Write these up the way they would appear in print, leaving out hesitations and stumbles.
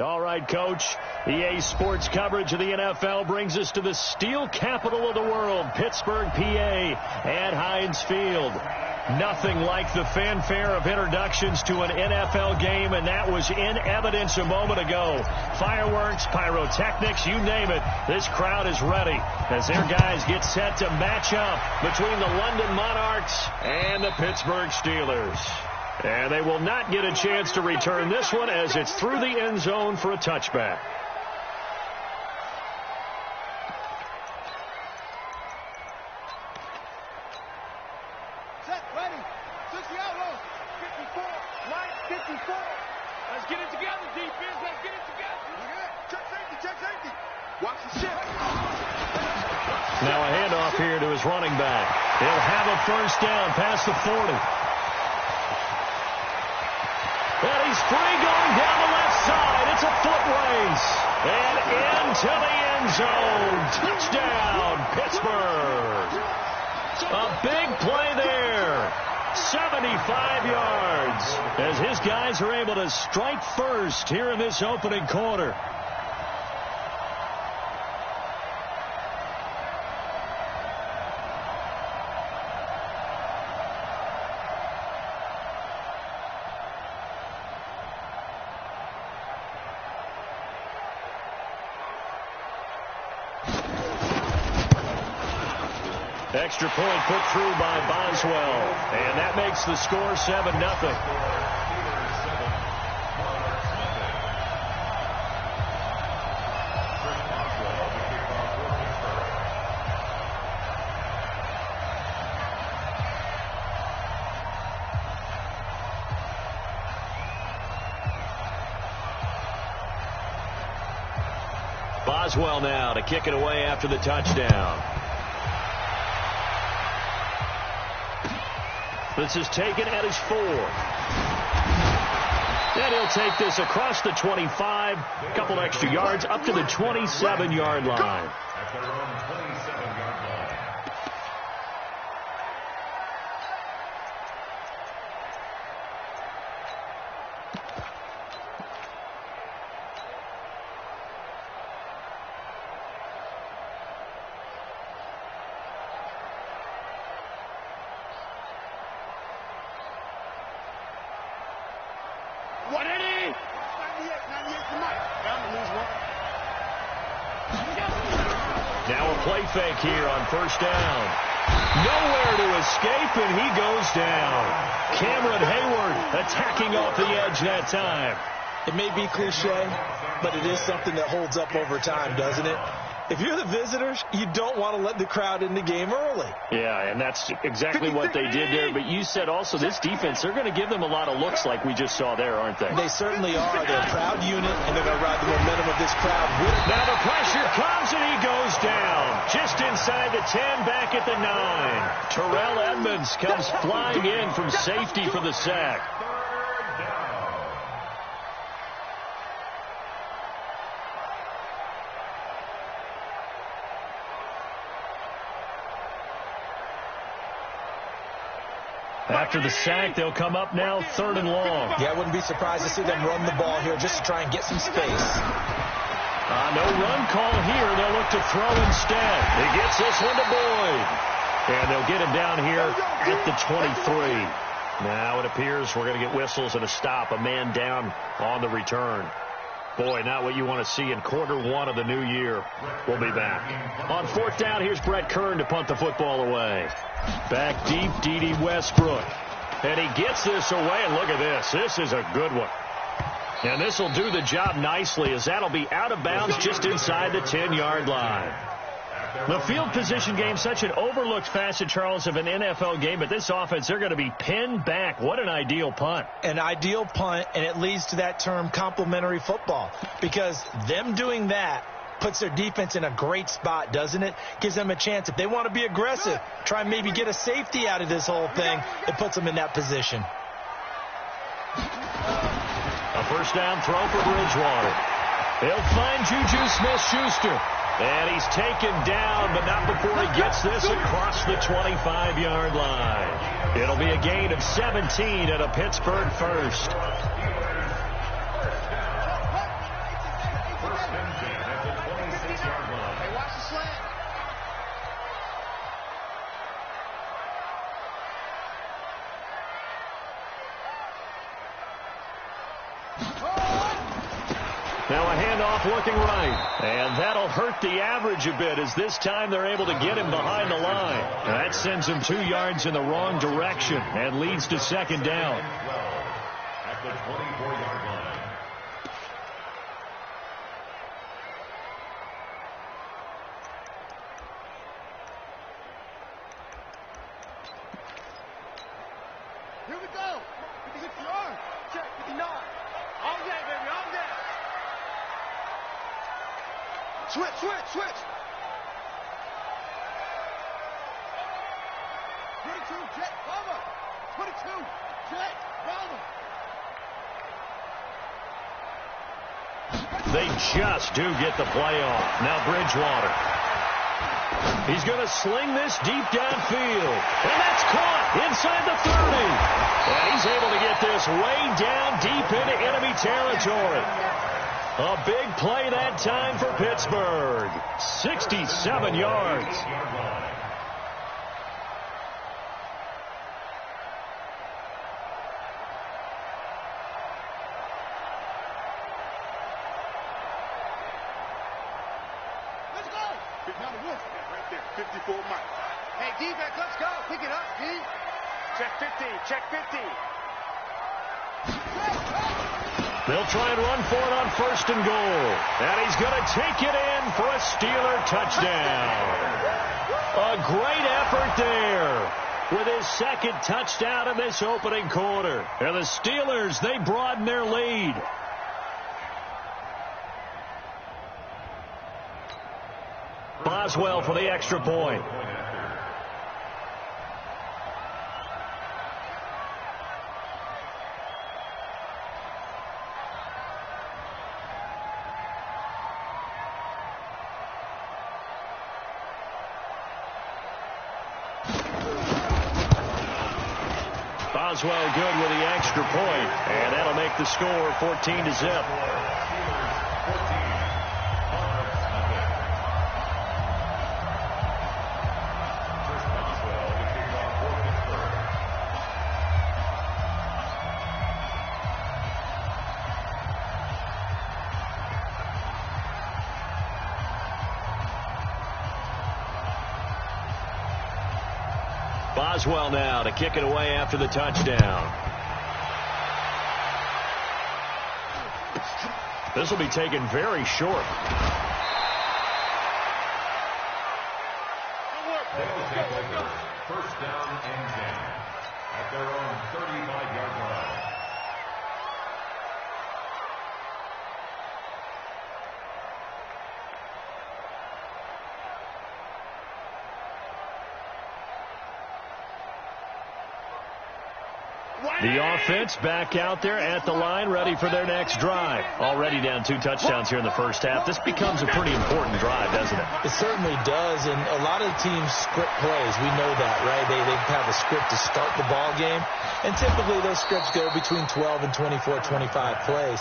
All right, Coach. EA Sports coverage of the NFL brings us to the steel capital of the world, Pittsburgh, PA, at Heinz Field. Nothing like the fanfare of introductions to an NFL game, and that was in evidence a moment ago. Fireworks, pyrotechnics, you name it. This crowd is ready as their guys get set to match up between the London Monarchs and the Pittsburgh Steelers. And they will not get a chance to return this one as it's through the end zone for a touchback. Set, ready. 60 out row. 54. Right, 54. Let's get it together, defense. Let's get it together. Check safety, check safety. Watch the shit. Now a handoff here to his running back. He'll have a first down past the 40. And he's free going down the left side. It's a foot race. And into the end zone. Touchdown, Pittsburgh. A big play there. 75 yards. As his guys are able to strike first here in this opening quarter. Extra point put through by Boswell. And that makes the score 7-0. Boswell now to kick it away after the touchdown. This is taken at his 4. And he'll take this across the 25. A couple extra yards up to the 27-yard line. Now a play fake here on first down. Nowhere to escape, and he goes down. Cameron Hayward attacking off the edge that time. It may be cliche, but it is something that holds up over time, doesn't it? If you're the visitors, you don't want to let the crowd in the game early. Yeah, and that's exactly what they did there. But you said also this defense, they're going to give them a lot of looks like we just saw there, aren't they? They certainly are. They're a proud unit, and they're going to ride the momentum of this crowd. Now the pressure comes, and he goes down. Just inside the 10, back at the 9. Terrell Edmonds comes flying in from safety for the sack. After the sack, they'll come up now 3rd and long. Yeah, I wouldn't be surprised to see them run the ball here just to try and get some space. No run call here. They'll look to throw instead. He gets this one to Boyd. And they'll get him down here at the 23. Now it appears we're going to get whistles and a stop. A man down on the return. Boy, not what you want to see in quarter 1 of the new year. We'll be back. On 4th down, here's Brett Kern to punt the football away. Back deep, D.D. Westbrook. And he gets this away, and look at this. This is a good one. And this will do the job nicely, as that'll be out of bounds just inside the 10-yard line. The field position game, such an overlooked facet, Charles, of an NFL game, but this offense, they're going to be pinned back. What an ideal punt. An ideal punt, and it leads to that term complementary football, because them doing that puts their defense in a great spot, doesn't it? Gives them a chance. If they want to be aggressive, try and maybe get a safety out of this whole thing, it puts them in that position. A first down throw for Bridgewater. He'll find Juju Smith-Schuster. And he's taken down, but not before he gets this across the 25-yard line. It'll be a gain of 17 at a Pittsburgh first. Now a handoff looking right. And that'll hurt the average a bit, as this time they're able to get him behind the line. And that sends him 2 yards in the wrong direction and leads to second down. At the 24-yard line. Here we go. 56 yards. Check, 59. All day, baby, all day. Switch, switch, switch. 22, jet, bomber. 22, jet, bomber. They just do get the play off. Now Bridgewater. He's going to sling this deep downfield. And that's caught inside the 30. And he's able to get this way down deep into enemy territory. A big play that time for Pittsburgh. 67 yards. Let's go. Now the wolf. Right there, 54 Mike. Hey, defense, let's go. Pick it up, D. Check 50, check 50. They'll try and run for it on first and goal. And he's going to take it in for a Steeler touchdown. A great effort there with his second touchdown in this opening quarter. And the Steelers, they broaden their lead. Boswell for the extra point. Boswell good with the extra point, and that'll make the score 14-0. Boswell now to kick it away after the touchdown. This will be taken very short. First down and 10 at their own 35-yard line. The offense back out there at the line, ready for their next drive. Already down 2 touchdowns here in the first half. This becomes a pretty important drive, doesn't it? It certainly does, and a lot of teams script plays. We know that, right? They have a script to start the ball game, and typically those scripts go between 12 and 24, 25 plays.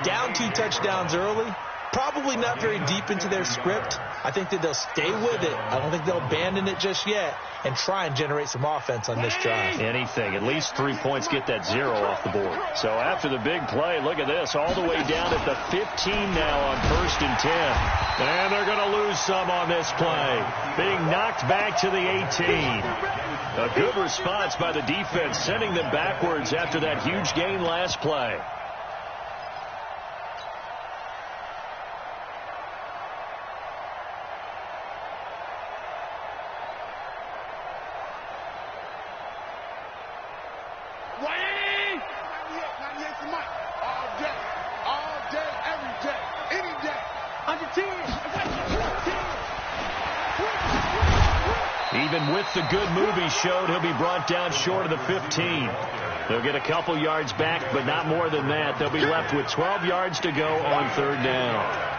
Down 2 touchdowns early, Probably not very deep into their script. I think that they'll stay with it. I don't think they'll abandon it just yet and try and generate some offense on this drive. Anything. At least 3 points get that 0 off the board. So after the big play, look at this. All the way down at the 15 now on 1st and 10. And they're going to lose some on this play. Being knocked back to the 18. A good response by the defense, sending them backwards after that huge gain last play. Even with the good move he showed, he'll be brought down short of the 15. They'll get a couple yards back, but not more than that. They'll be left with 12 yards to go on 3rd down.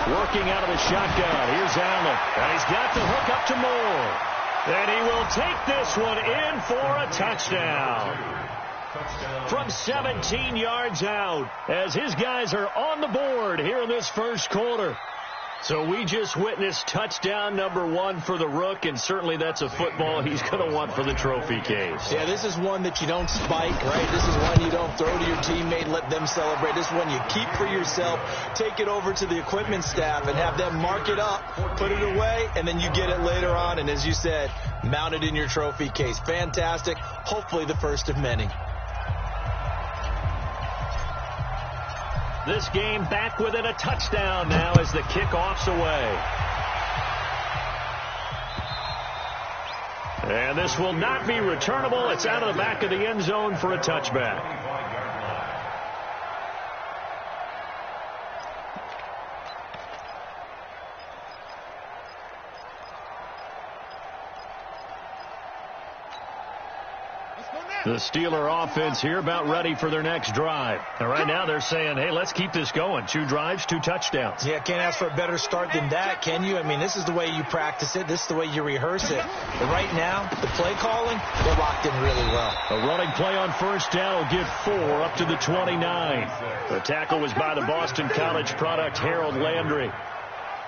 Working out of the shotgun. Here's Allen. And he's got the hook up to Moore. And he will take this one in for a touchdown. From 17 yards out, as his guys are on the board here in this first quarter. So we just witnessed touchdown number 1 for the Rook, and certainly that's a football he's going to want for the trophy case. Yeah, this is one that you don't spike, right? This is one you don't throw to your teammate, let them celebrate. This is one you keep for yourself, take it over to the equipment staff and have them mark it up, put it away, and then you get it later on. And as you said, mount it in your trophy case. Fantastic. Hopefully the first of many. This game back within a touchdown now as the kickoff's away. And this will not be returnable. It's out of the back of the end zone for a touchback. The Steeler offense here about ready for their next drive. And right now they're saying, hey, let's keep this going. 2 drives, 2 touchdowns. Yeah, can't ask for a better start than that, can you? I mean, this is the way you practice it. This is the way you rehearse it. But right now, the play calling, they're locked in really well. A running play on 1st down will give 4 up to the 29. The tackle was by the Boston College product, Harold Landry.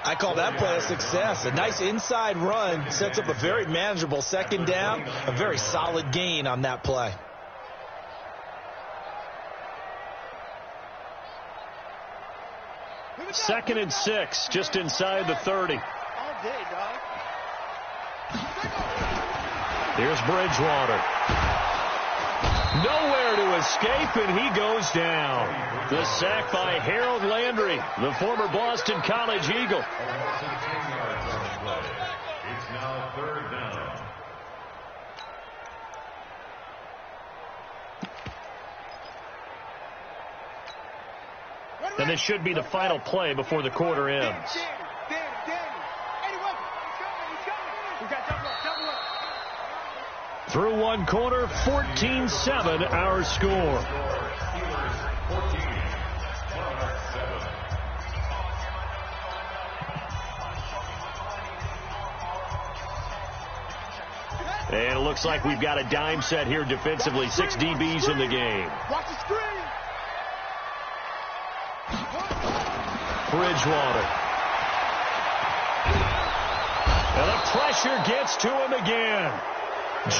I call that play a success. A nice inside run sets up a very manageable 2nd down. A very solid gain on that play. Second and 6, just inside the 30. Here's Bridgewater. Nowhere to escape, and he goes down. The sack by Harold Landry, the former Boston College Eagle. It's now 3rd down. And this should be the final play before the quarter ends. Through one quarter, 14-7 our score. And it looks like we've got a dime set here defensively. 6 DBs in the game. Watch the screen. Bridgewater. And the pressure gets to him again.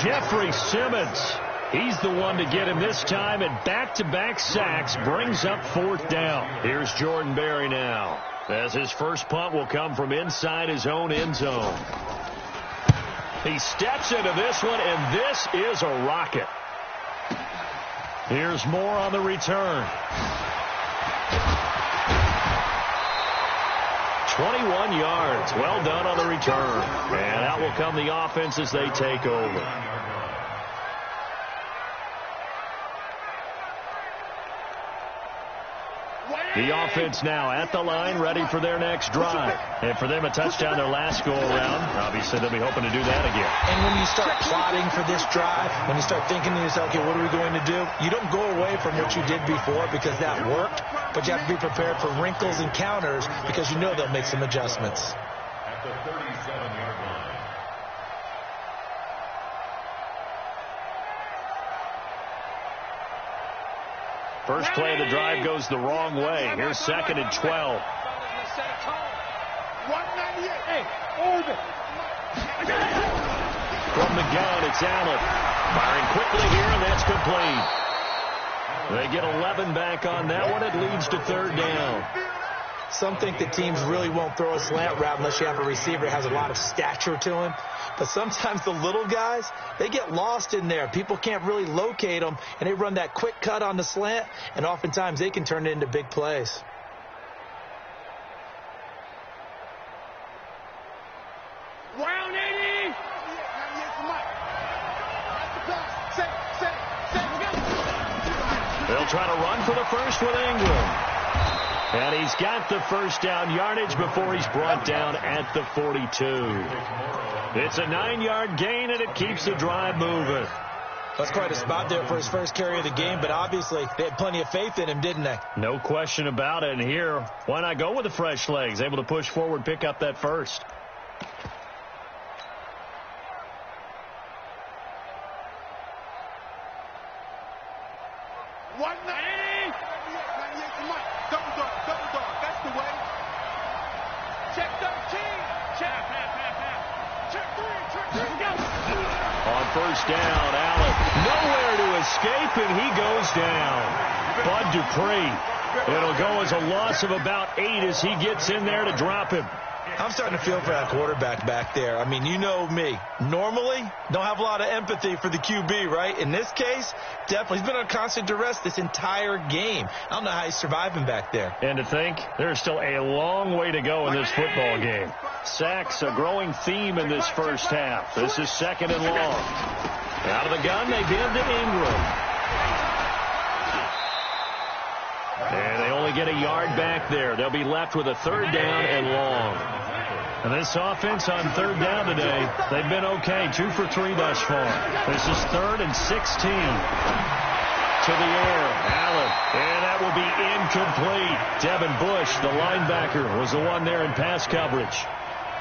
Jeffrey Simmons. He's the one to get him this time, and back-to-back sacks brings up 4th down. Here's Jordan Berry now, as his first punt will come from inside his own end zone. He steps into this one, and this is a rocket. Here's Moore on the return. 21 yards. Well done on the return. And out will come the offense as they take over. The offense now at the line, ready for their next drive. And for them, a touchdown their last go-around. Obviously, they'll be hoping to do that again. And when you start plotting for this drive, when you start thinking to yourself, okay, what are we going to do? You don't go away from what you did before because that worked, but you have to be prepared for wrinkles and counters because you know they'll make some adjustments. At the 37-yard line. First play of the drive goes the wrong way. Here's 2nd and 12. 198. Hold it. From the gun, it's Allen. Firing quickly here, and that's complete. They get 11 back on that one. It leads to 3rd down. Some think that teams really won't throw a slant route unless you have a receiver that has a lot of stature to him. But sometimes the little guys, they get lost in there. People can't really locate them, and they run that quick cut on the slant, and oftentimes they can turn it into big plays. Round 80. They'll try to run for the first with Ingram. And he's got the first down yardage before he's brought down at the 42. It's a 9-yard gain, and it keeps the drive moving. That's quite a spot there for his first carry of the game, but obviously they had plenty of faith in him, didn't they? No question about it. And here, why not go with the fresh legs? Able to push forward, pick up that first. First down, Allen. Nowhere to escape, and he goes down. Bud Dupree. It'll go as a loss of about 8 as he gets in there to drop him. I'm starting to feel for that quarterback back there. I mean, you know me. Normally, don't have a lot of empathy for the QB, right? In this case, definitely. He's been on constant duress this entire game. I don't know how he's surviving back there. And to think, there's still a long way to go in this football game. Sacks, a growing theme in this first half. This is 2nd and long. Out of the gun, they give to Ingram. And they only get a yard back there. They'll be left with a 3rd down and long. And this offense on 3rd down today, they've been okay. 2 for 3 thus far. This is 3rd and 16. To the air, Allen, and that will be incomplete. Devin Bush, the linebacker, was the one there in pass coverage.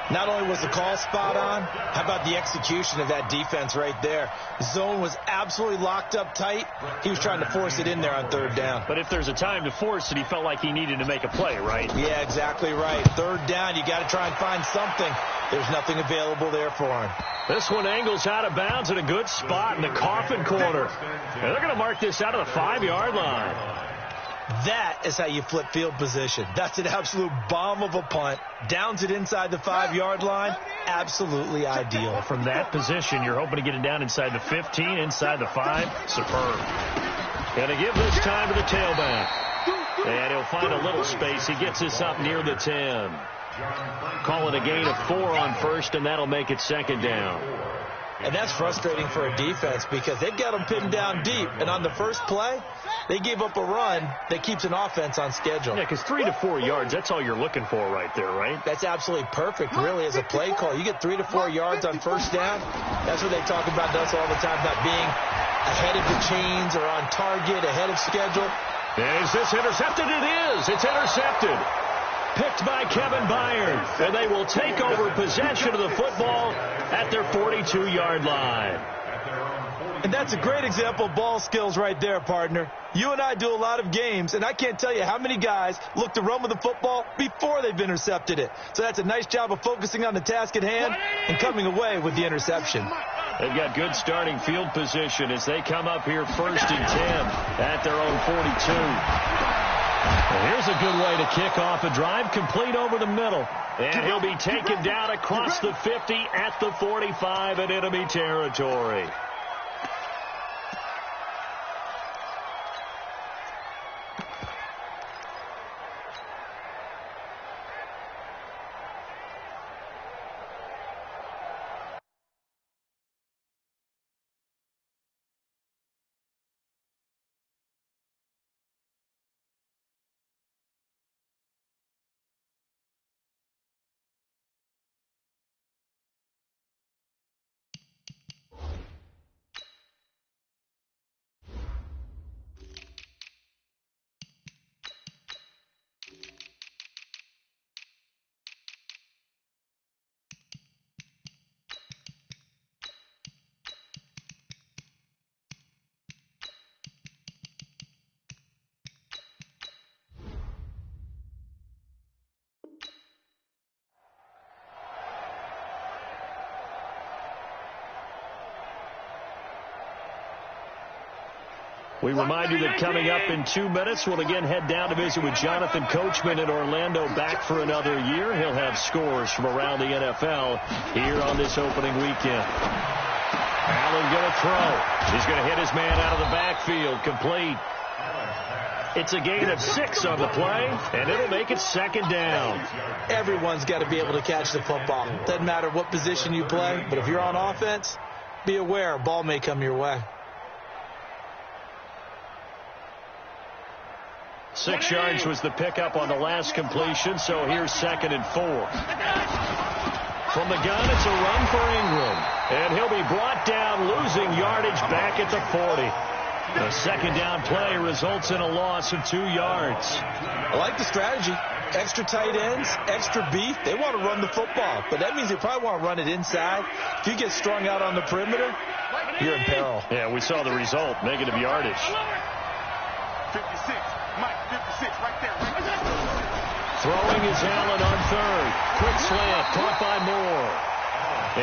Not only was the call spot on, how about the execution of that defense right there? Zone was absolutely locked up tight. He was trying to force it in there on 3rd down. But if there's a time to force it, he felt like he needed to make a play, right? Yeah, exactly right. 3rd down, you got to try and find something. There's nothing available there for him. This one angles out of bounds in a good spot in the coffin corner. And they're going to mark this out of the 5-yard line. That is how you flip field position. That's an absolute bomb of a punt. Downs it inside the 5-yard line. Absolutely ideal. From that position, you're hoping to get it down inside the 15, inside the 5. Superb. Going to give this time to the tailback. And he'll find a little space. He gets this up near the 10. Call it a gain of 4 on first, and that'll make it 2nd down. And that's frustrating for a defense because they've got them pinned down deep. And on the first play, they gave up a run that keeps an offense on schedule. Yeah, because 3 to 4 yards, that's all you're looking for right there, right? That's absolutely perfect, really, as a play call. You get 3 to 4 yards on first down. That's what they talk about to us all the time, about being ahead of the chains or on target, ahead of schedule. Is this intercepted? It is. It's intercepted. Picked by Kevin Byard, and they will take over possession of the football at their 42-yard line. And that's a great example of ball skills right there, partner. You and I do a lot of games, and I can't tell you how many guys look to run with the football before they've intercepted it. So that's a nice job of focusing on the task at hand and coming away with the interception. They've got good starting field position as they come up here 1st and 10 at their own 42. Well, here's a good way to kick off a drive, complete over the middle. And he'll be taken down across the 50 at the 45 in enemy territory. We remind you that coming up in 2 minutes, we'll again head down to visit with Jonathan Coachman in Orlando, back for another year. He'll have scores from around the NFL here on this opening weekend. Allen going to throw. He's going to hit his man out of the backfield, complete. It's a gain of 6 on the play, and it'll make it second down. Everyone's got to be able to catch the football. Doesn't matter what position you play, but if you're on offense, be aware a ball may come your way. 6 yards was the pickup on the last completion, so here's 2nd and 4. From the gun, it's a run for Ingram, and he'll be brought down, losing yardage back at the 40. The second down play results in a loss of 2 yards. I like the strategy. Extra tight ends, extra beef. They want to run the football, but that means they probably want to run it inside. If you get strung out on the perimeter, you're in peril. Yeah, we saw the result, negative yardage. 56. Mike, 56, right there. Throwing is Allen on 3rd. Quick slant, caught by Moore.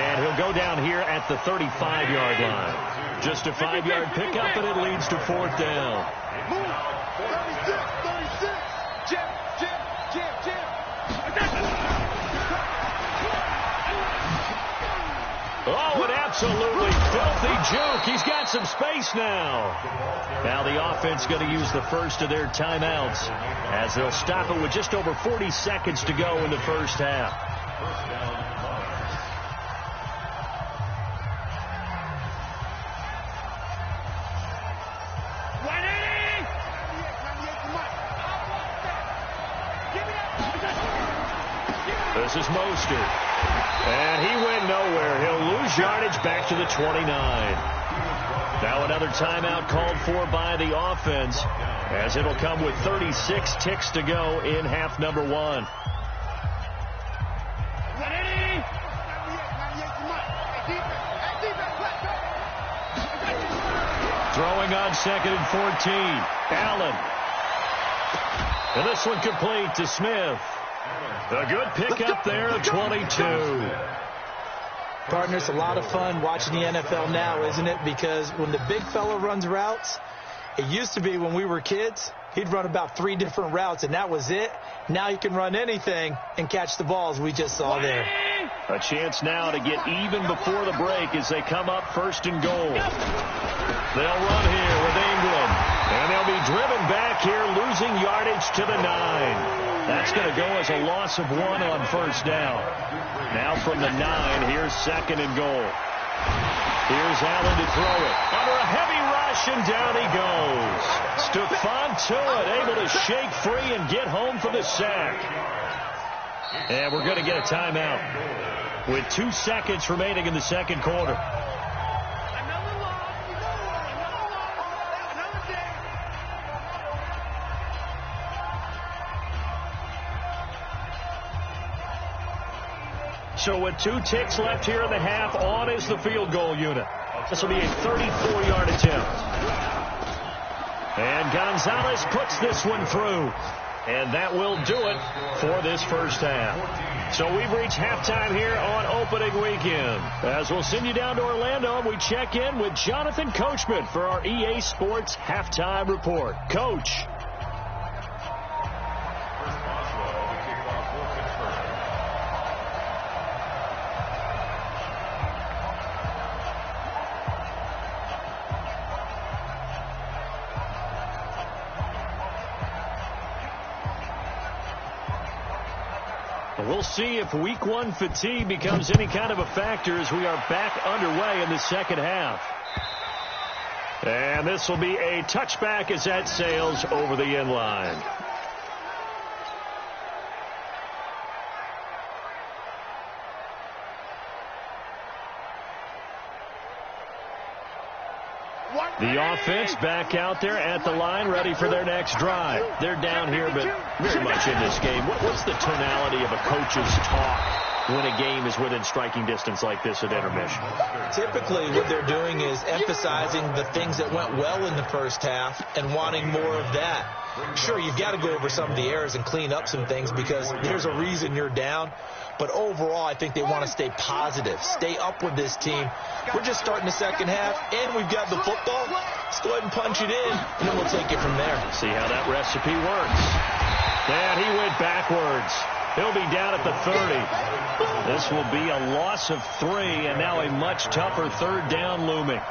And he'll go down here at the 35-yard line. Just a 5-yard pickup, and it leads to 4th down. Move. 36. Jim. Oh, an absolutely filthy juke. He's got some space now. Now the offense going to use the first of their timeouts as they'll stop it with just over 40 seconds to go in the first half. This is Mostert. And he went nowhere. He'll lose yardage back to the 29. Now another timeout called for by the offense, as it'll come with 36 ticks to go in half number 1. Throwing on 2nd and 14. Allen. And this one complete to Smith. A good pickup there of 22. Partner, it's a lot of fun watching the NFL now, isn't it? Because when the big fella runs routes, it used to be when we were kids, he'd run about 3 different routes, and that was it. Now he can run anything and catch the balls we just saw there. A chance now to get even before the break as they come up 1st and goal. They'll run here with Ingram, and they'll be driven back here, losing yardage to the 9. That's going to go as a loss of 1 on 1st down. Now from the 9, here's 2nd and goal. Here's Allen to throw it. Under a heavy rush, and down he goes. Stephon Tuitt able to shake free and get home for the sack. And we're going to get a timeout with 2 seconds remaining in the second quarter. So with 2 ticks left here in the half, on is the field goal unit. This will be a 34-yard attempt. And Gonzalez puts this one through. And that will do it for this first half. So we've reached halftime here on opening weekend. As we'll send you down to Orlando, and we check in with Jonathan Coachman for our EA Sports Halftime Report. Coach. We'll see if week 1 fatigue becomes any kind of a factor as we are back underway in the second half. And this will be a touchback as that sails over the end line. The offense back out there at the line, ready for their next drive. They're down here, but very much in this game. What's the tonality of a coach's talk when a game is within striking distance like this at intermission? Typically, what they're doing is emphasizing the things that went well in the first half and wanting more of that. Sure, you've got to go over some of the errors and clean up some things because there's a reason you're down. But overall, I think they want to stay positive, stay up with this team. We're just starting the second half, and we've got the football. Let's go ahead and punch it in, and then we'll take it from there. See how that recipe works. And he went backwards. He'll be down at the 30. This will be a loss of 3, and now a much tougher third down looming.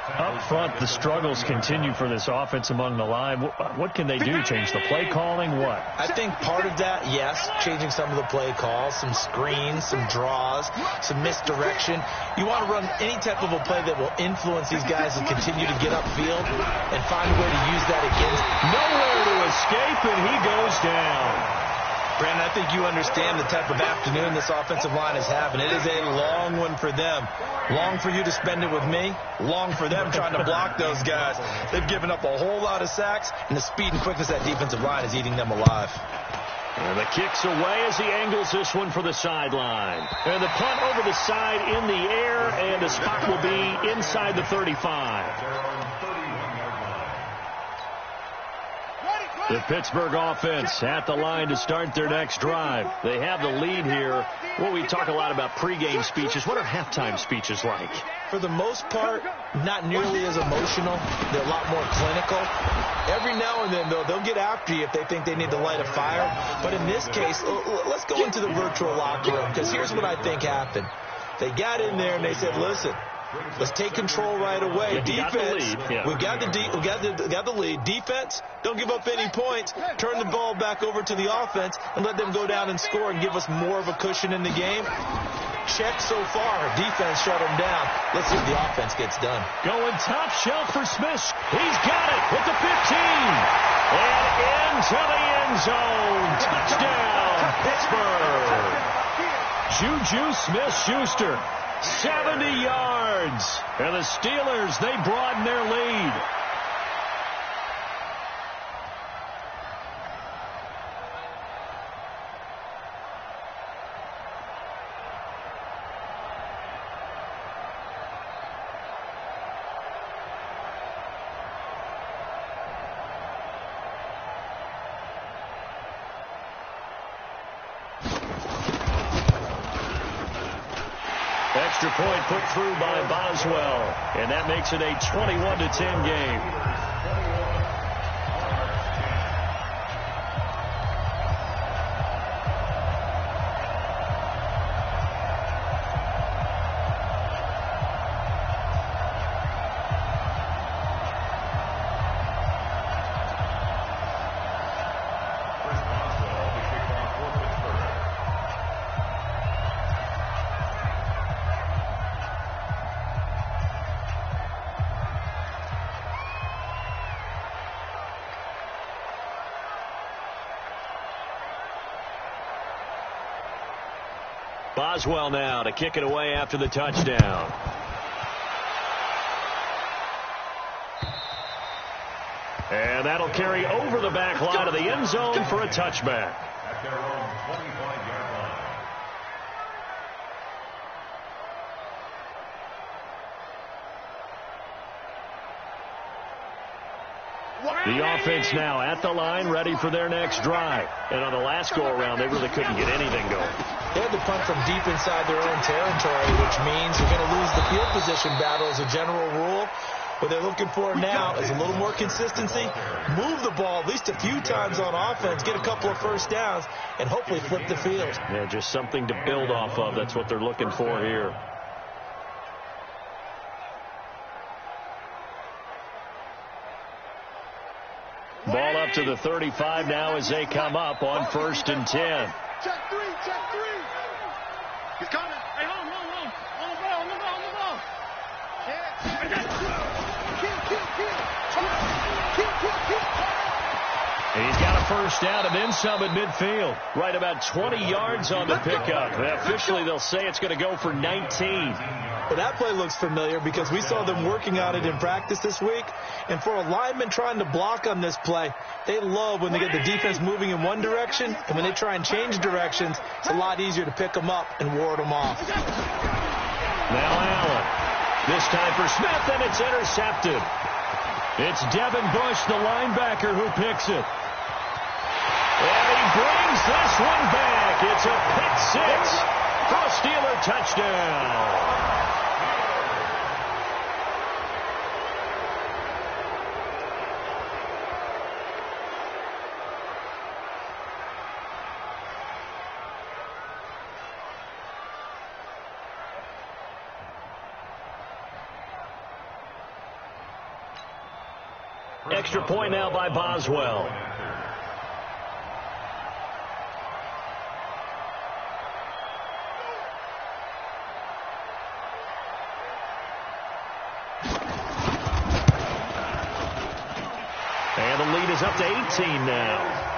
Up front, the struggles continue for this offense among the line. What can they do? Change the play calling? What? I think part of that, yes, changing some of the play calls, some screens, some draws, some misdirection. You want to run any type of a play that will influence these guys to continue to get upfield and find a way to use that against. Nowhere to escape, and he goes down. Brandon, I think you understand the type of afternoon this offensive line is having. It is a long one for them. Long for you to spend it with me. Long for them trying to block those guys. They've given up a whole lot of sacks, and the speed and quickness of that defensive line is eating them alive. And the kick's away as he angles this one for the sideline. And the punt over the side in the air, and the spot will be inside the 35. The Pittsburgh offense at the line to start their next drive. They have the lead here. Well, we talk a lot about pregame speeches. What are halftime speeches like? For the most part, not nearly as emotional. They're a lot more clinical. Every now and then, though, they'll get after you if they think they need to light a fire. But in this case, let's go into the virtual locker room, because here's what I think happened. They got in there and they said, listen, let's take control right away. Defense, we've got the lead. Defense, don't give up any points. Turn the ball back over to the offense and let them go down and score and give us more of a cushion in the game. Check so far. Defense shut them down. Let's see if the offense gets done. Going top shelf for Smith. He's got it at the 15. And into the end zone. Touchdown, Pittsburgh. Juju Smith-Schuster. 70 yards. And the Steelers, they broaden their lead. Extra point put through by Boswell, and that makes it a 21-10 game. Boswell now to kick it away after the touchdown. And that'll carry over the back line of the end zone for a touchback. At their own 25-yard line. The offense now at the line, ready for their next drive. And on the last go-around, they really couldn't get anything going. They had to punt from deep inside their own territory, which means they're going to lose the field position battle as a general rule. What they're looking for now is a little more consistency, move the ball at least a few times on offense, get a couple of first downs, and hopefully flip the field. Yeah, just something to build off of. That's what they're looking for here. Ball up to the 35 now as they come up on 1st and 10. Check three. He's coming. Hey, hold on. On the ball. And he's got a first down and then some at midfield. Right about 20 yards on the pickup. And officially, they'll say it's going to go for 19. Well, that play looks familiar because we saw them working on it in practice this week. And for a lineman trying to block on this play, they love when they get the defense moving in one direction. And when they try and change directions, it's a lot easier to pick them up and ward them off. Now Allen. This time for Smith, and it's intercepted. It's Devin Bush, the linebacker, who picks it. And he brings this one back. It's a pick six for a Steeler touchdown. Extra point now by Boswell. And the lead is up to 18 now.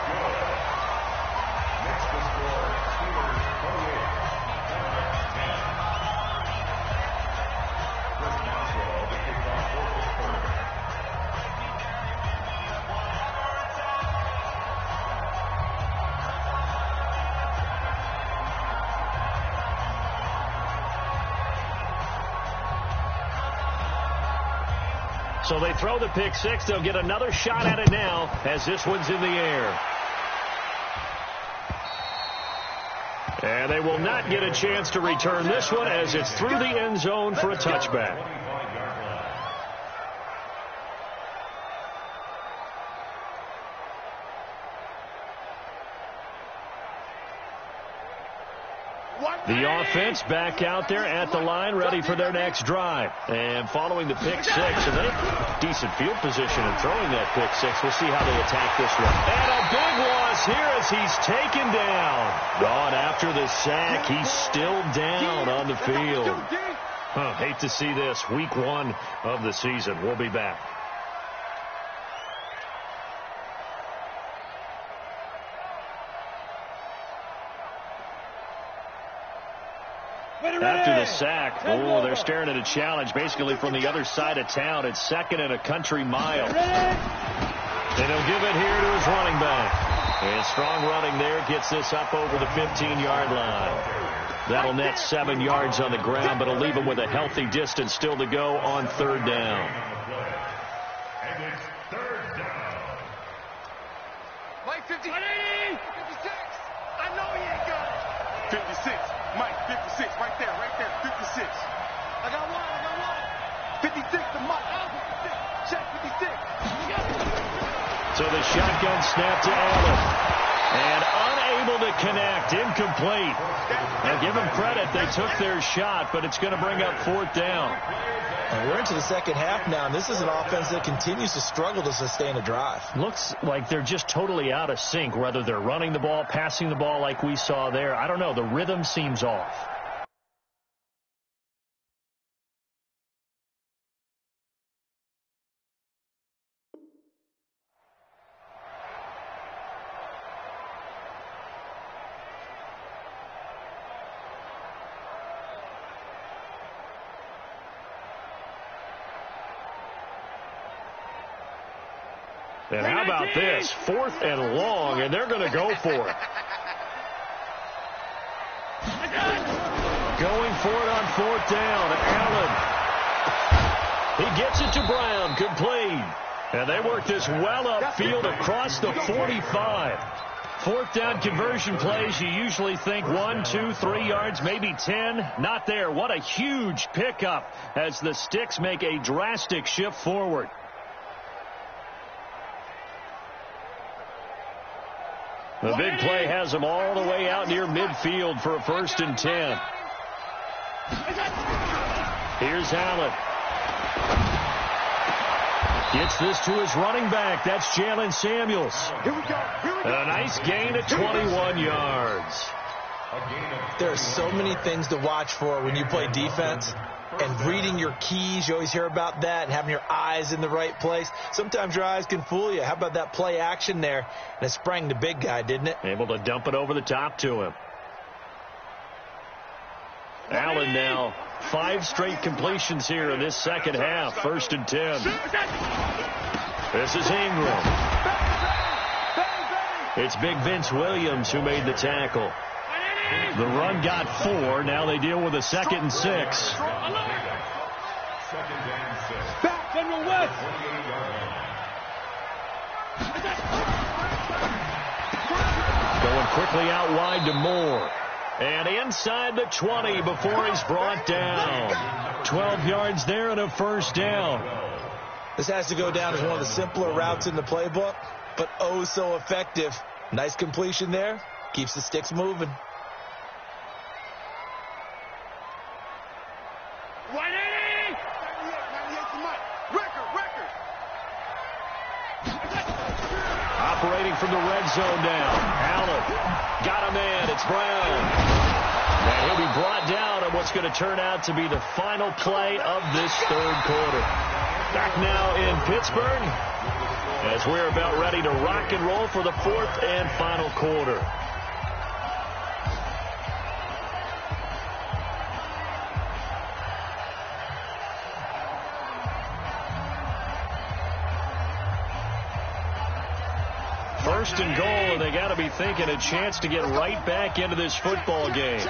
So they throw the pick six. They'll get another shot at it now as this one's in the air. And they will not get a chance to return this one as it's through the end zone for a touchback. The offense back out there at the line, ready for their next drive. And following the pick six, and they decent field position in throwing that pick six. We'll see how they attack this one. And a big loss here as he's taken down. Gone after the sack. He's still down on the field. Hate to see this. Week 1 of the season. We'll be back. After the sack, they're staring at a challenge basically from the other side of town. It's 2nd and a country mile. And he'll give it here to his running back. And strong running there gets this up over the 15-yard line. That'll net 7 yards on the ground, but it'll leave him with a healthy distance still to go on 3rd down. And it's 3rd down. Mike, 50. 56. I know he ain't got it. 56. Mike, 56. Right there. 56. I got one. 56 to Mike. 56. Check 56. So the shotgun snap to Allen. And unable to connect. Incomplete. Now give them credit. They took their shot, but it's going to bring up 4th down. And we're into the second half now, and this is an offense that continues to struggle to sustain a drive. Looks like they're just totally out of sync, whether they're running the ball, passing the ball like we saw there. I don't know. The rhythm seems off. And how about this? 4th and long, and they're going to go for it. Going for it on 4th down. Allen. He gets it to Brown. Complete. And they work this well upfield across the 45. 4th down conversion plays, you usually think 1, 2, 3 yards, maybe 10. Not there. What a huge pickup as the Sticks make a drastic shift forward. The big play has them all the way out near midfield for a 1st and 10. Here's Allen. Gets this to his running back. That's Jalen Samuels. A nice gain of 21 yards. There are so many things to watch for when you play defense. And reading your keys, you always hear about that, and having your eyes in the right place. Sometimes your eyes can fool you. How about that play action there? And it sprang the big guy, didn't it? Able to dump it over the top to him. Allen now 5 straight completions here in this second half. 1st and 10. This is Ingram. It's Big Vince Williams who made the tackle. The run got 4. Now they deal with a 2nd and 6. Back on the west. Going quickly out wide to Moore. And inside the 20 before he's brought down. 12 yards there and a first down. This has to go down as one of the simpler routes in the playbook, but oh so effective. Nice completion there. Keeps the sticks moving. Operating from the red zone now. Allen got a man. It's Brown. And he'll be brought down on what's going to turn out to be the final play of this third quarter. Back now in Pittsburgh as we're about ready to rock and roll for the fourth and final quarter. First and goal, and they got to be thinking a chance to get right back into this football game.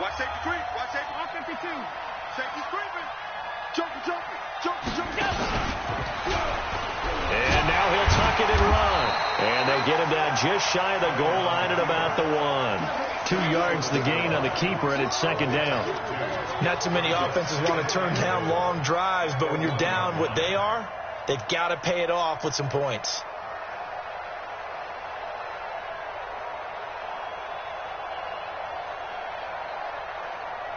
Watch safety creep. Watch safety 152. Safety's creeping. Jumping. And now he'll tuck it and run. And they get him down just shy of the goal line at about the 1. 2 yards the gain on the keeper, and it's second down. Not too many offenses want to turn down long drives, but when you're down what they are, they've got to pay it off with some points.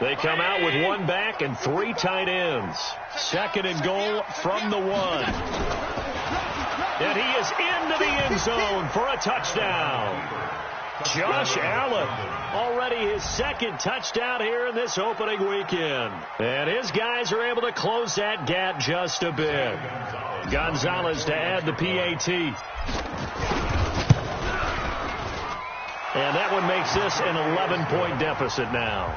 They come out with one back and 3 tight ends. Second and goal from the 1. And he is into the end zone for a touchdown. Josh Allen, already his second touchdown here in this opening weekend. And his guys are able to close that gap just a bit. Gonzalez to add the PAT. And that one makes this an 11-point deficit now.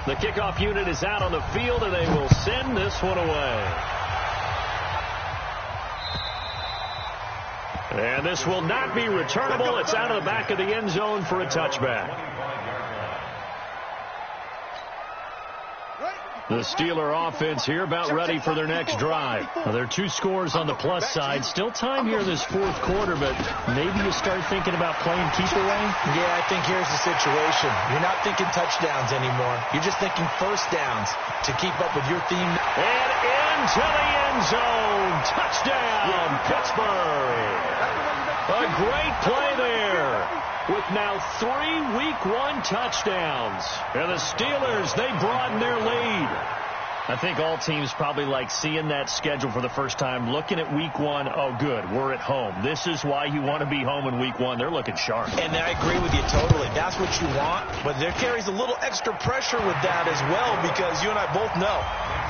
The kickoff unit is out on the field, and they will send this one away. And this will not be returnable. It's out of the back of the end zone for a touchback. The Steeler offense here about ready for their next drive. Now, there are 2 scores on the plus side. Still time here in this fourth quarter, but maybe you start thinking about playing keep away? Yeah, I think here's the situation. You're not thinking touchdowns anymore. You're just thinking first downs to keep up with your theme. And into the end zone. Touchdown, Pittsburgh. A great play there. With now 3 Week 1 touchdowns. And the Steelers, they broaden their lead. I think all teams probably like seeing that schedule for the first time, looking at Week 1. Oh, good, we're at home. This is why you want to be home in Week 1. They're looking sharp. And I agree with you totally. That's what you want. But there carries a little extra pressure with that as well, because you and I both know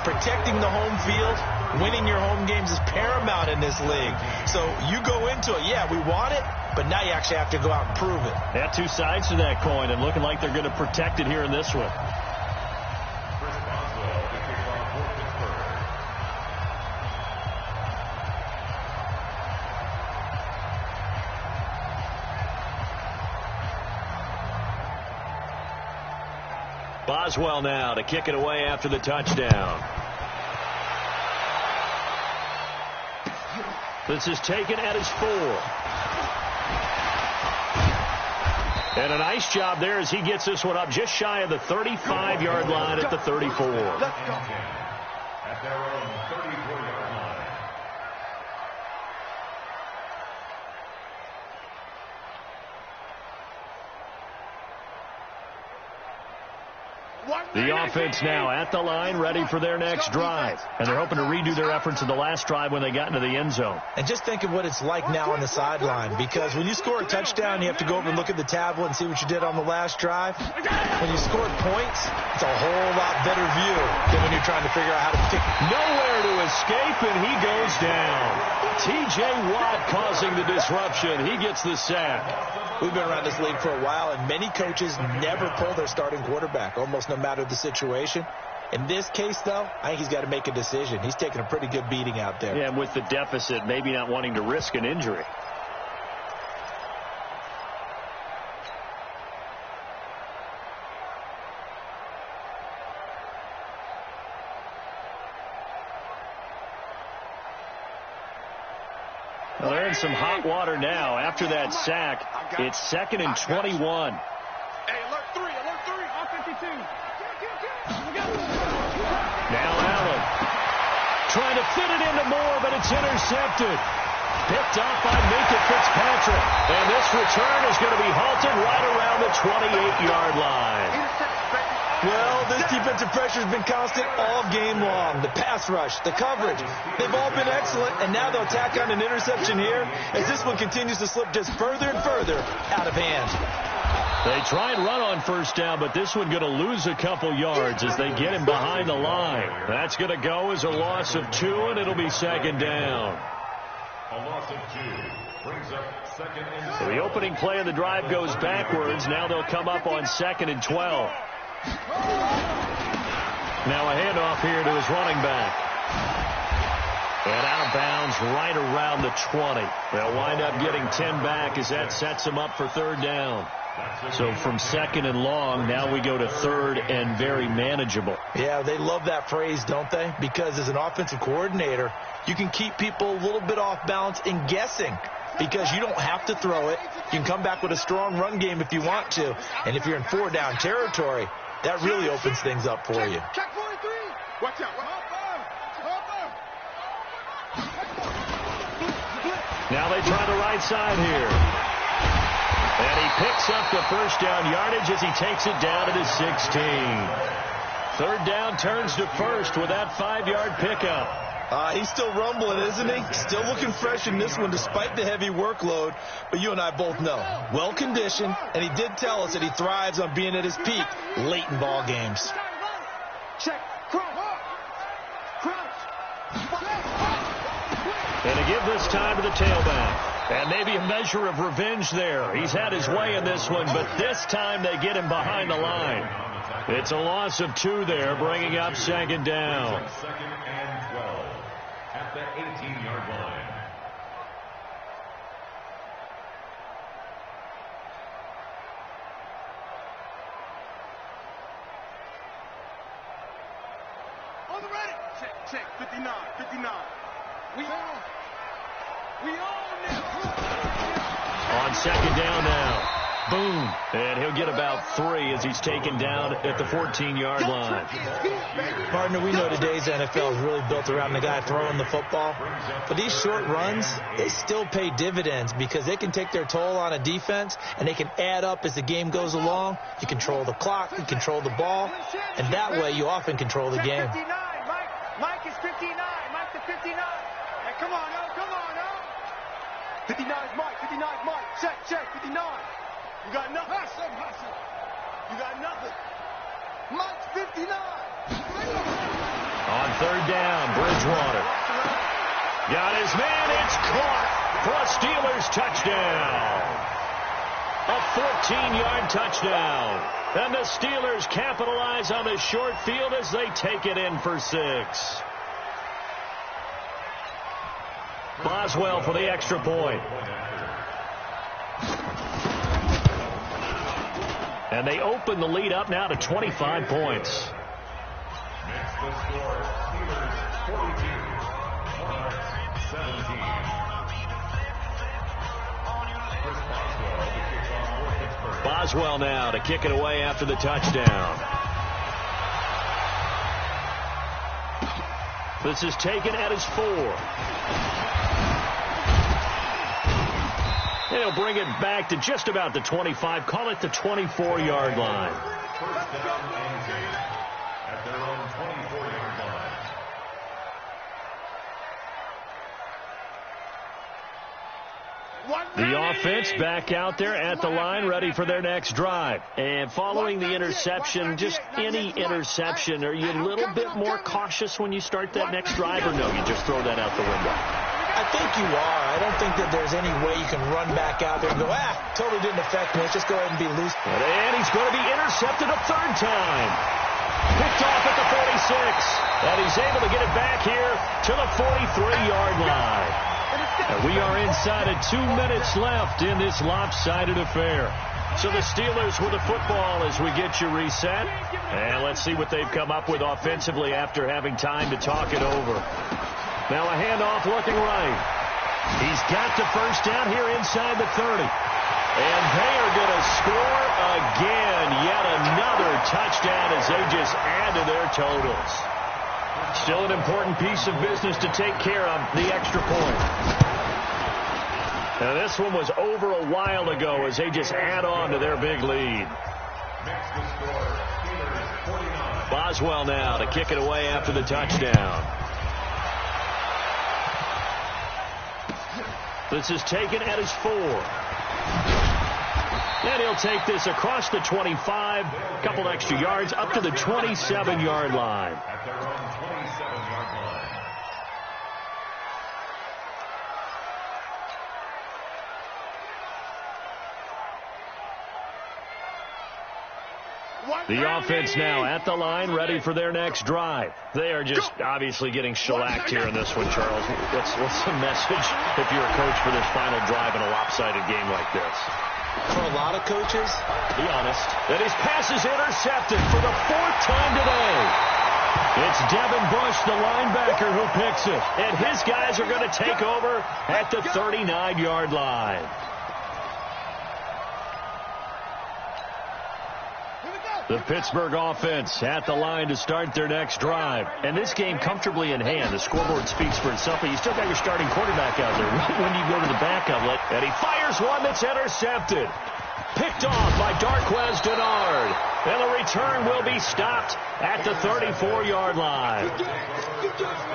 protecting the home field, winning your home games is paramount in this league. So you go into it, yeah, we want it, but now you actually have to go out and prove it. They have 2 sides to that coin, and looking like they're going to protect it here in this one. Boswell now to kick it away after the touchdown. This is taken at his 4. And a nice job there as he gets this one up just shy of the 35-yard line at the 34. At their own 34-yard line. The offense now at the line, ready for their next drive. And they're hoping to redo their efforts in the last drive when they got into the end zone. And just think of what it's like now on the sideline, because when you score a touchdown, you have to go over and look at the tablet and see what you did on the last drive. When you scored points, it's a whole lot better view than when you're trying to figure out how to pick. Nowhere to escape, and he goes down. T.J. Watt causing the disruption. He gets the sack. We've been around this league for a while, and many coaches never pull their starting quarterback, almost no matter the situation. In this case, though, I think he's got to make a decision. He's taking a pretty good beating out there. Yeah, and with the deficit, maybe not wanting to risk an injury. Well, they're in some hot water now. After that sack, it's 2nd and 21. Hey, alert 3, on 52. Now Allen trying to fit it into Moore, but it's intercepted. Picked off by Minkah Fitzpatrick. And this return is going to be halted right around the 28-yard line. Well, this defensive pressure has been constant all game long. The pass rush, the coverage, they've all been excellent, and now they'll tack on an interception here as this one continues to slip just further and further out of hand. They try and run on first down, but this one going to lose a couple yards as they get him behind the line. That's going to go as a loss of 2, and it'll be 2nd down. A loss of 2 brings up 2nd and So the opening play of the drive goes backwards. Now they'll come up on 2nd and 12. Now a handoff here to his running back. And out of bounds right around the 20. They'll wind up getting 10 back as that sets them up for 3rd down. So from 2nd and long, now we go to 3rd and very manageable. Yeah, they love that phrase, don't they? Because as an offensive coordinator, you can keep people a little bit off balance in guessing because you don't have to throw it. You can come back with a strong run game if you want to. And if you're in 4-down territory, that really opens things up for you. Check 43. Watch out. Now they try the right side here. And he picks up the 1st down yardage as he takes it down to the 16. 3rd down turns to 1st with that 5-yard pickup. He's still rumbling, isn't he? Still looking fresh in this one despite the heavy workload. But you and I both know, well-conditioned, and he did tell us that he thrives on being at his peak late in ball games. Check. And to give this time to the tailback. And maybe a measure of revenge there. He's had his way in this one, but this time they get him behind the line. It's a loss of 2 there, bringing up 2nd down. 2nd and 12 at the 18-yard line. On the ready. Check. 59. We own it. On 2nd down now. Boom. And he'll get about 3 as he's taken down at the 14-yard line. Partner, we know today's NFL is really built around the guy throwing the football. But these short runs, they still pay dividends because they can take their toll on a defense and they can add up as the game goes along. You control the clock, you control the ball, and that way you often control the game. 59. Mike is 59. Mike to 59. Hey, come on, 59 is Mike. Check. 59. You got nothing. You got nothing. Mike's 59. On 3rd down, Bridgewater. Got his man. It's caught for a Steelers touchdown. A 14-yard touchdown. And the Steelers capitalize on the short field as they take it in for 6. Boswell for the extra point. And they open the lead up now to 25 points. Next the score, Steelers 42, Monarchs 17. Chris Boswell to kick off for Pittsburgh. Boswell now to kick it away after the touchdown. This is taken at his 4. They'll bring it back to just about the 25. Call it the 24-yard line. 1st down and 8 at their own 24-yard line. The offense back out there at the line, ready for their next drive. And following the interception, just any interception, are you a little bit more cautious when you start that next drive, or no, you just throw that out the window? I think you are. I don't think that there's any way you can run back out there and go, totally didn't affect me. Let's just go ahead and be loose. And he's going to be intercepted a 3rd time. Picked off at the 46. And he's able to get it back here to the 43-yard line. And we are inside of 2 minutes left in this lopsided affair. So the Steelers with the football as we get you reset. And let's see what they've come up with offensively after having time to talk it over. Now a handoff looking right. He's got the first down here inside the 30. And they are going to score again. Yet another touchdown as they just add to their totals. Still an important piece of business to take care of, the extra point. Now this one was over a while ago as they just add on to their big lead. Boswell now to kick it away after the touchdown. This is taken at his 4. And he'll take this across the 25, a couple extra yards, up to the 27-yard line. At their own 27-yard line. The offense now at the line, ready for their next drive. They are just obviously getting shellacked here in this one, Charles. What's the message if you're a coach for this final drive in a lopsided game like this? For a lot of coaches, be honest, that his pass is intercepted for the 4th time today. It's Devin Bush, the linebacker, who picks it. And his guys are going to take over at the 39-yard line. The Pittsburgh offense at the line to start their next drive. And this game comfortably in hand. The scoreboard speaks for itself, but you still got your starting quarterback out there. When do you go to the backup? And he fires one that's intercepted. Picked off by Darqueze Dennard. And the return will be stopped at the 34-yard line.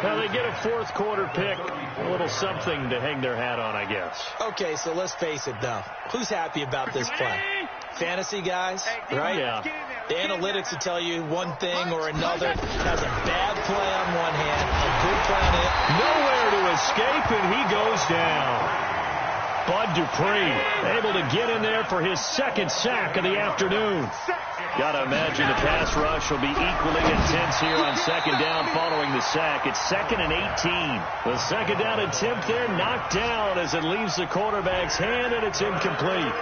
Now they get a 4th quarter pick. A little something to hang their hat on, I guess. Okay, so let's face it, though. Who's happy about this play? Fantasy guys, right? Yeah. The analytics will tell you one thing or another. Has a bad play on one hand, a good play on it. Nowhere to escape, and he goes down. Bud Dupree able to get in there for his 2nd sack of the afternoon. Got to imagine the pass rush will be equally intense here on 2nd down following the sack. It's 2nd and 18. The 2nd down attempt there knocked down as it leaves the quarterback's hand, and it's incomplete.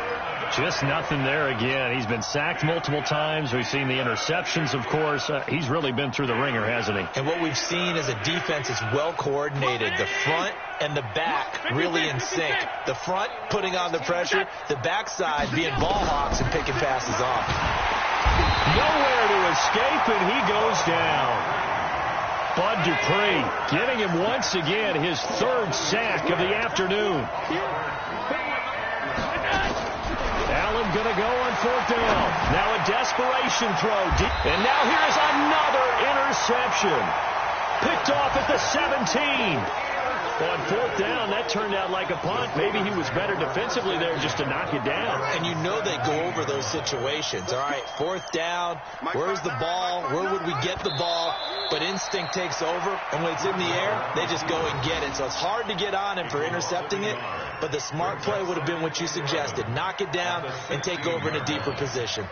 Just nothing there again. He's been sacked multiple times. We've seen the interceptions, of course. He's really been through the ringer, hasn't he? And what we've seen is a defense that's well coordinated. The front and the back really in sync. The front putting on the pressure, the backside being ball hawks and picking passes off. Nowhere to escape, and he goes down. Bud Dupree getting him once again his 3rd sack of the afternoon. Allen going to go on 4th down. Now a desperation throw. And now here's another interception. Picked off at the 17. On 4th down, that turned out like a punt. Maybe he was better defensively there just to knock it down. And you know they go over those situations. All right, 4th down. Where's the ball? Where would we get the ball? But instinct takes over, and when it's in the air, they just go and get it. So it's hard to get on him for intercepting it, but the smart play would have been what you suggested. Knock it down and take over in a deeper position.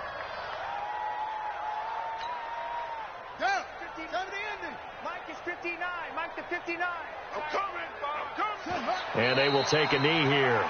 Go! 50, come to the ending. Mike is 59. Mike to 59. I'm coming, Bob. I'm coming. And they will take a knee here.